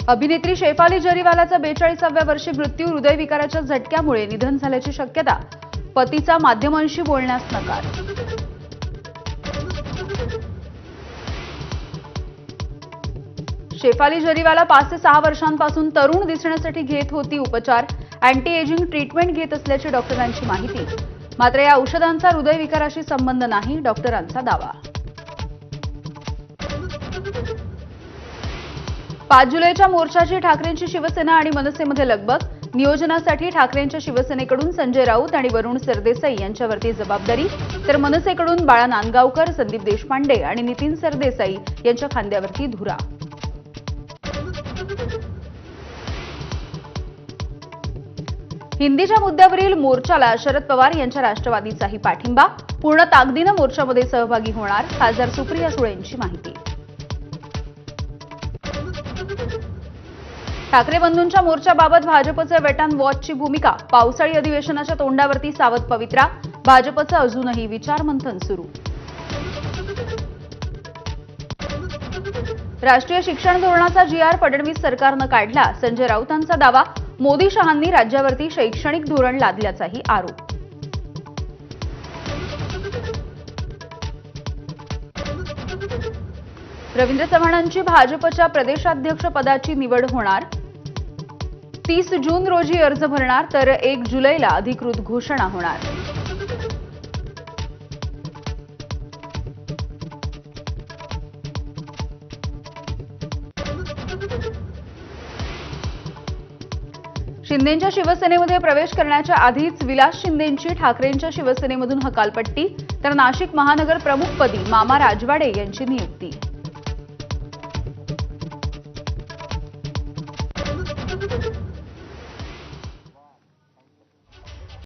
अभिनेत्री शेफाली जरीवालाचा 42व्या वर्षी मृत्यू हृदयविकाराच्या झटक्यामुळे निधन झाल्याची शक्यता. पतीचा माध्यमांशी बोलण्यास नकार. शेफाली जरीवाला 5 ते 6 वर्षांपासून तरुण दिसण्यासाठी घेत होती उपचार. अँटी एजिंग ट्रीटमेंट घेत असल्याची डॉक्टरांची माहिती. मात्र या औषधांचा हृदयविकाराशी संबंध नाही, डॉक्टरांचा दावा. 5 जुलैच्या मोर्चाची ठाकरेंची शिवसेना आणि मनसेमध्ये लगबग. नियोजनासाठी ठाकरेंच्या शिवसेनेकडून संजय राऊत आणि वरुण सरदेसाई यांच्यावरती जबाबदारी, तर मनसेकडून बाळा नांदगावकर, संदीप देशपांडे आणि नितीन सरदेसाई यांच्या खांद्यावरती धुरा. हिंदीच्या मुद्द्यावरील मोर्चाला शरद पवार यांच्या राष्ट्रवादीचाही पाठिंबा. पूर्ण ताकदीनं मोर्चामध्ये सहभागी होणार, खासदार सुप्रिया सुळेंची माहिती. ठाकरे बंधूंच्या मोर्चाबाबत भाजपचे वेट अँड वॉचची भूमिका. पावसाळी अधिवेशनाच्या तोंडावरती सावध पवित्रा. भाजपचं अजूनही विचारमंथन सुरू. राष्ट्रीय शिक्षण धोरणाचा GR फडणवीस सरकारनं काढला, संजय राऊतांचा दावा. मोदी शहांनी राज्यावरती शैक्षणिक धोरण लादल्याचाही आरोप. रवींद्र चव्हाणांची भाजपच्या प्रदेशाध्यक्षपदाची निवड होणार. 30 जून रोजी अर्ज भरणार, तर 1 जुलैला अधिकृत घोषणा होणार. शिंदेंच्या शिवसेनेमध्ये प्रवेश करण्याच्या आधीच विलास शिंदेंची ठाकरेंच्या शिवसेनेमधून हकालपट्टी, तर नाशिक महानगर प्रमुखपदी मामा राजवाडे यांची नियुक्ती.